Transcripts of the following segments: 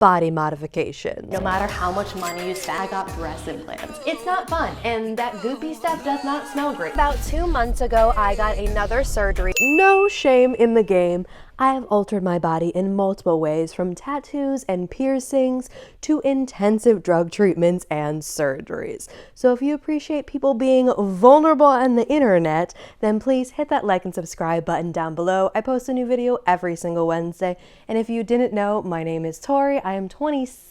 body modifications. No matter how much money you spend, I got breast implants. It's not fun, and that goopy stuff does not smell great. About 2 months ago, I got another surgery. No shame in the game. I have altered my body in multiple ways, from tattoos and piercings to intensive drug treatments and surgeries. So if you appreciate people being vulnerable on the internet, then please hit that like and subscribe button down below. I post a new video every single Wednesday. And if you didn't know, my name is Tori. I am 26.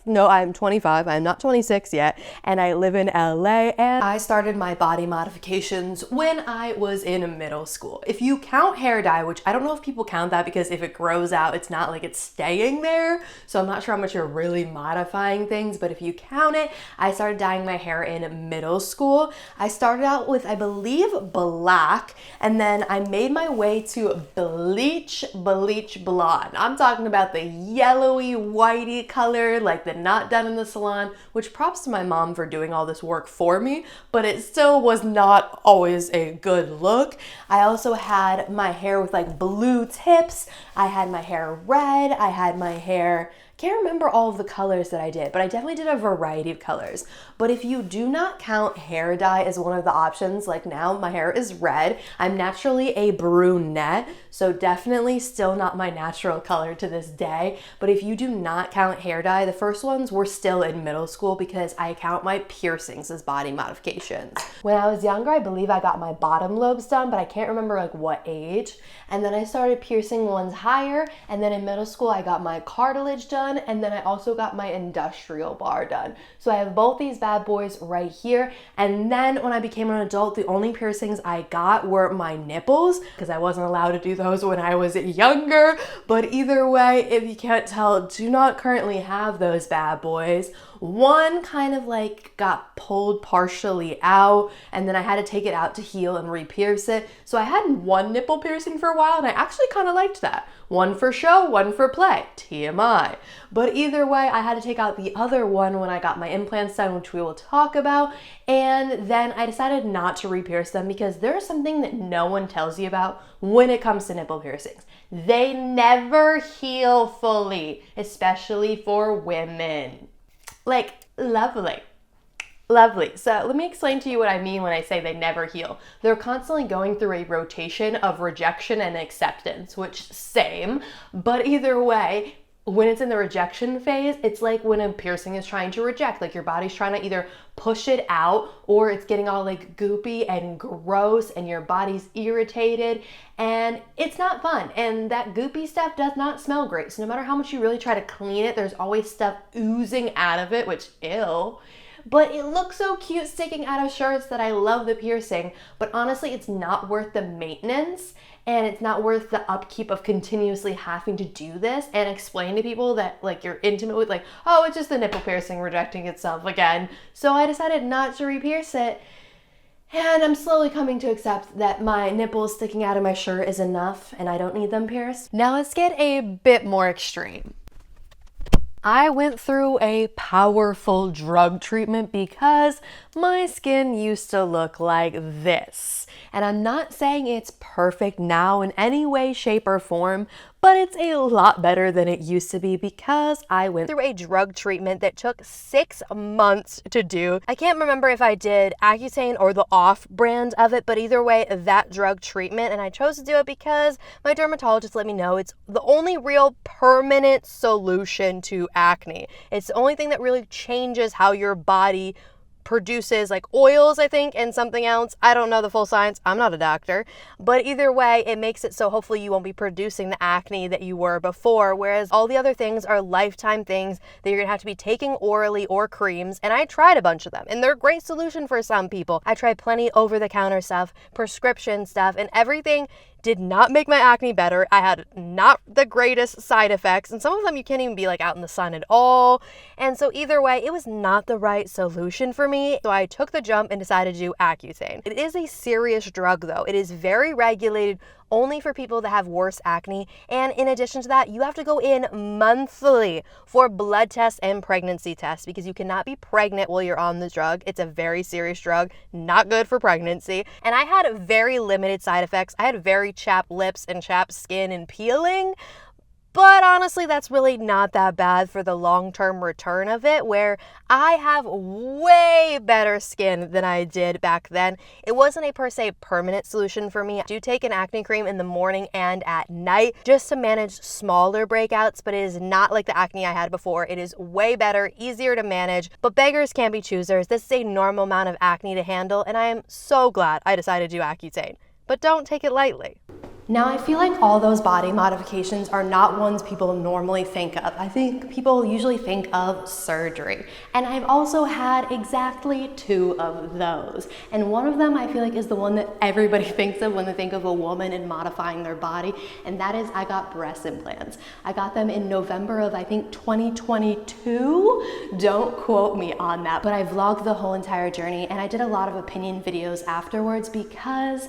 No, I'm 25. I'm not 26 yet, and I live in LA, and I started my body modifications when I was in middle school. If you count hair dye, which I don't know if people count that because if it grows out, it's not like it's staying there, so I'm not sure how much you're really modifying things, but if you count it, I started dyeing my hair in middle school. I started out with, I believe, black, and then I made my way to bleach blonde. I'm talking about the yellowy, whitey color, like the not done in the salon, which props to my mom for doing all this work for me, but it still was not always a good look. I also had my hair with like blue tips. I had my hair red. I had my hair, can't remember all of the colors that I did, but I definitely did a variety of colors. But if you do not count hair dye as one of the options, like now my hair is red. I'm naturally a brunette, so definitely still not my natural color to this day. But if you do not count hair dye, the first ones were still in middle school because I count my piercings as body modifications. When I was younger, I believe I got my bottom lobes done, but I can't remember like what age. And then I started piercing ones higher, and then in middle school I got my cartilage done, and then I also got my industrial bar done. So I have both these bad boys right here. And then when I became an adult, the only piercings I got were my nipples because I wasn't allowed to do those when I was younger. But either way, if you can't tell, do not currently have those bad boys. One kind of like got pulled partially out, and then I had to take it out to heal and re-pierce it. So I had one nipple piercing for a while, and I actually kind of liked that. One for show, one for play, TMI. But either way, I had to take out the other one when I got my implants done, which we will talk about. And then I decided not to re-pierce them because there's something that no one tells you about when it comes to nipple piercings. They never heal fully, especially for women. Like, lovely. So let me explain to you what I mean when I say they never heal. They're constantly going through a rotation of rejection and acceptance, which same, but either way, when it's in the rejection phase, it's like when a piercing is trying to reject, like your body's trying to either push it out or it's getting all like goopy and gross and your body's irritated and it's not fun. And that goopy stuff does not smell great. So no matter how much you really try to clean it, there's always stuff oozing out of it, which ew. But it looks so cute sticking out of shirts that I love the piercing, but honestly, it's not worth the maintenance and it's not worth the upkeep of continuously having to do this and explain to people that like you're intimate with, like, oh, it's just the nipple piercing rejecting itself again. So I decided not to re-pierce it. And I'm slowly coming to accept that my nipples sticking out of my shirt is enough and I don't need them pierced. Now let's get a bit more extreme. I went through a powerful drug treatment because my skin used to look like this. And I'm not saying it's perfect now in any way, shape, or form, but it's a lot better than it used to be because I went through a drug treatment that took 6 months to do. I can't remember if I did Accutane or the off brand of it, but either way, that drug treatment, and I chose to do it because my dermatologist let me know it's the only real permanent solution to acne. It's the only thing that really changes how your body produces like oils, I think, and something else. I don't know the full science. I'm not a doctor. But either way, it makes it so hopefully you won't be producing the acne that you were before, whereas all the other things are lifetime things that you're gonna have to be taking orally or creams. And I tried a bunch of them, and they're a great solution for some people. I tried plenty over-the-counter stuff, prescription stuff, and everything did not make my acne better. I had not the greatest side effects, and some of them you can't even be like out in the sun at all. And so either way, it was not the right solution for me. So I took the jump and decided to do Accutane. It is a serious drug though. It is very regulated, only for people that have worse acne. And in addition to that, you have to go in monthly for blood tests and pregnancy tests because you cannot be pregnant while you're on the drug. It's a very serious drug, not good for pregnancy. And I had very limited side effects. I had very chapped lips and chapped skin and peeling, But honestly, that's really not that bad for the long-term return of it, where I have way better skin than I did back then. It wasn't a per se permanent solution for me. I do take an acne cream in the morning and at night just to manage smaller breakouts, but it is not like the acne I had before. It is way better, easier to manage, but beggars can't be choosers. This is a normal amount of acne to handle, and I am so glad I decided to do Accutane. But don't take it lightly. Now, I feel like all those body modifications are not ones people normally think of. I think people usually think of surgery. And I've also had exactly 2 of those. And one of them I feel like is the one that everybody thinks of when they think of a woman and modifying their body. And that is I got breast implants. I got them in November of, I think, 2022. Don't quote me on that. But I vlogged the whole entire journey, and I did a lot of opinion videos afterwards because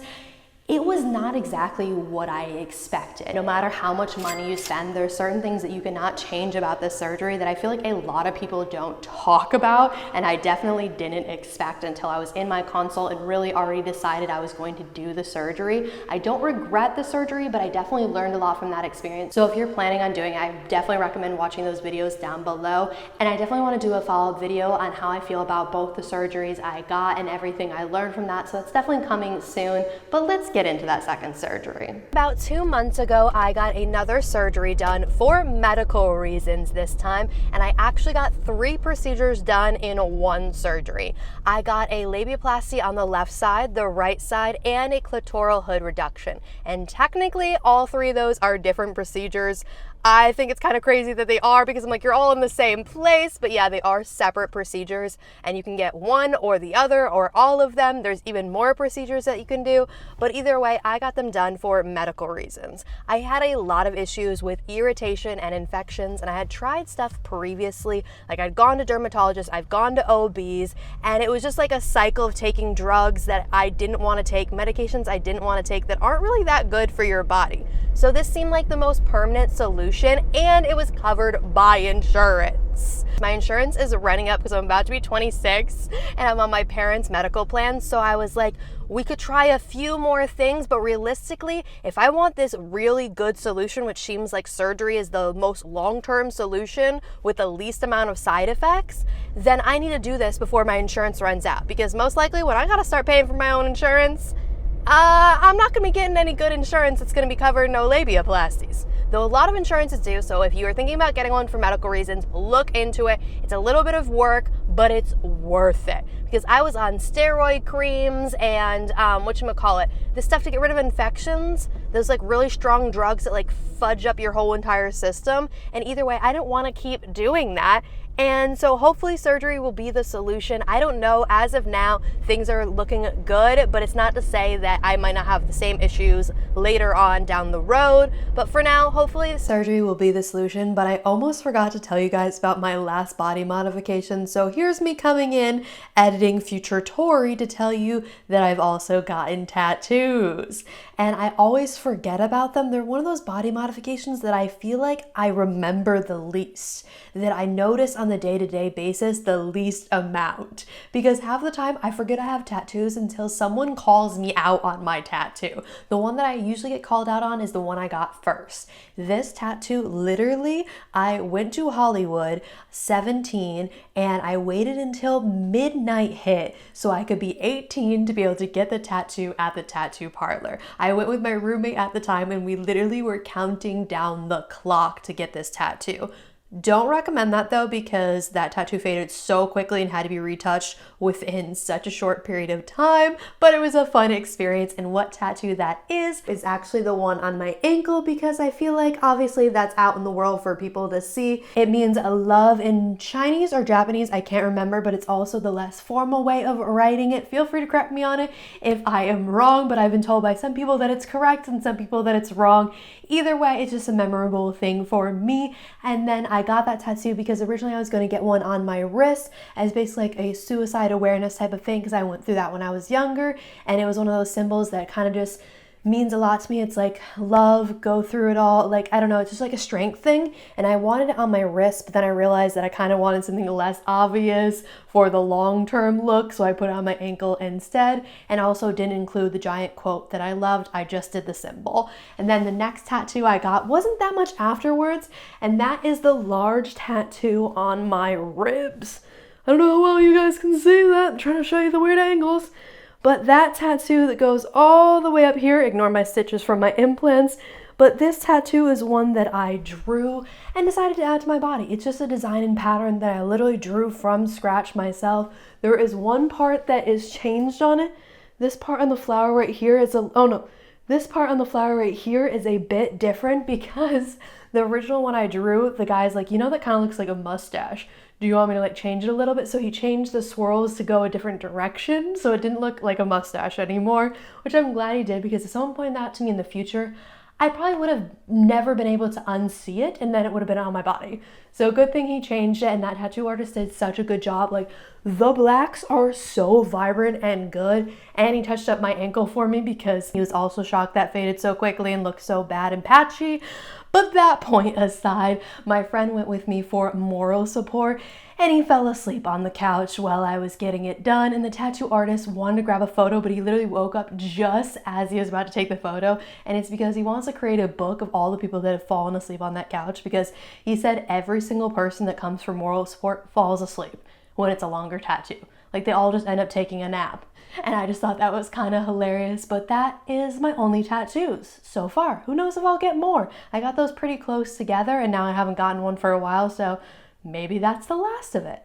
it was not exactly what I expected. No matter how much money you spend, there are certain things that you cannot change about this surgery that I feel like a lot of people don't talk about, and I definitely didn't expect until I was in my consult and really already decided I was going to do the surgery. I don't regret the surgery, but I definitely learned a lot from that experience. So if you're planning on doing it, I definitely recommend watching those videos down below. And I definitely want to do a follow-up video on how I feel about both the surgeries I got and everything I learned from that. So that's definitely coming soon, but let's get into that second surgery. About 2 months ago, I got another surgery done for medical reasons this time, and I actually got 3 procedures done in one surgery. I got a labiaplasty on the left side, the right side, and a clitoral hood reduction. And technically, all 3 of those are different procedures. I think it's kind of crazy that they are, because I'm like, you're all in the same place, but yeah, they are separate procedures, and you can get one or the other or all of them. There's even more procedures that you can do, but either way, I got them done for medical reasons. I had a lot of issues with irritation and infections, and I had tried stuff previously. Like, I'd gone to dermatologists, I've gone to OBs, and it was just like a cycle of taking drugs that I didn't want to take, medications I didn't want to take that aren't really that good for your body. So this seemed like the most permanent solution, and it was covered by insurance. My insurance is running up because I'm about to be 26 and I'm on my parents' medical plan. So I was like, we could try a few more things, but realistically, if I want this really good solution, which seems like surgery is the most long-term solution with the least amount of side effects, then I need to do this before my insurance runs out, because most likely when I gotta start paying for my own insurance, I'm not gonna be getting any good insurance that's gonna be covering no labiaplasties. Though a lot of insurances do, so if you are thinking about getting one for medical reasons, look into it. It's a little bit of work, but it's worth it. Because I was on steroid creams and this stuff to get rid of infections, those like really strong drugs that like fudge up your whole entire system. And either way, I didn't want to keep doing that. And so hopefully surgery will be the solution. I don't know, as of now, things are looking good, but it's not to say that I might not have the same issues later on down the road. But for now, hopefully surgery will be the solution. But I almost forgot to tell you guys about my last body modification. So here's me coming in, editing future Tori, to tell you that I've also gotten tattoos. And I always forget about them. They're one of those body modifications that I feel like I remember the least, that I notice on the day-to-day basis the least amount, because half the time I forget I have tattoos until someone calls me out on my tattoo. The one that I usually get called out on is the one I got first. This tattoo, literally, I went to Hollywood 17 and I waited until midnight hit so I could be 18 to be able to get the tattoo at the tattoo parlor. I went with my roommate at the time and we literally were counting down the clock to get this tattoo. Don't recommend that though, because that tattoo faded so quickly and had to be retouched within such a short period of time, but it was a fun experience. And what tattoo that is actually the one on my ankle, because I feel like obviously that's out in the world for people to see. It means a love in Chinese or Japanese, I can't remember, but it's also the less formal way of writing it. Feel free to correct me on it if I am wrong, but I've been told by some people that it's correct and some people that it's wrong. Either way, it's just a memorable thing for me. And then I got that tattoo because originally I was going to get one on my wrist as basically like a suicide awareness type of thing, because I went through that when I was younger, and it was one of those symbols that kind of just means a lot to me. It's like love, go through it all. Like, I don't know, it's just like a strength thing. And I wanted it on my wrist, but then I realized that I kind of wanted something less obvious for the long-term look. So I put it on my ankle instead, and also didn't include the giant quote that I loved. I just did the symbol. And then the next tattoo I got wasn't that much afterwards, and that is the large tattoo on my ribs. I don't know how well you guys can see that. I'm trying to show you the weird angles. But that tattoo that goes all the way up here, ignore my stitches from my implants, but this tattoo is one that I drew and decided to add to my body. It's just a design and pattern that I literally drew from scratch myself. There is one part that is changed on it. This part on the flower right here is this part on the flower right here is a bit different because the original one I drew, the guy's like, you know, that kind of looks like a mustache. Do you want me to like change it a little bit? So he changed the swirls to go a different direction, so it didn't look like a mustache anymore, which I'm glad he did, because if someone pointed that out to me in the future, I probably would have never been able to unsee it, and then it would have been on my body. So good thing he changed it, and that tattoo artist did such a good job. Like, the blacks are so vibrant and good, and he touched up my ankle for me because he was also shocked that faded so quickly and looked so bad and patchy. But that point aside, my friend went with me for moral support, and he fell asleep on the couch while I was getting it done. And the tattoo artist wanted to grab a photo, but he literally woke up just as he was about to take the photo. And it's because he wants to create a book of all the people that have fallen asleep on that couch, because he said every single person that comes for moral support falls asleep when it's a longer tattoo. Like, they all just end up taking a nap. And I just thought that was kind of hilarious. But that is my only tattoos so far. Who knows if I'll get more? I got those pretty close together, and now I haven't gotten one for a while, so maybe that's the last of it.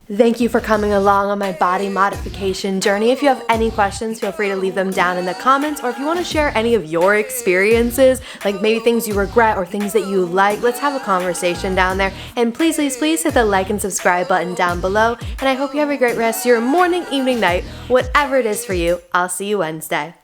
Thank you for coming along on my body modification journey. If you have any questions, feel free to leave them down in the comments, or if you want to share any of your experiences, like maybe things you regret or things that you like, let's have a conversation down there. And please, please, please hit the like and subscribe button down below. And I hope you have a great rest of your morning, evening, night, whatever it is for you. I'll see you Wednesday.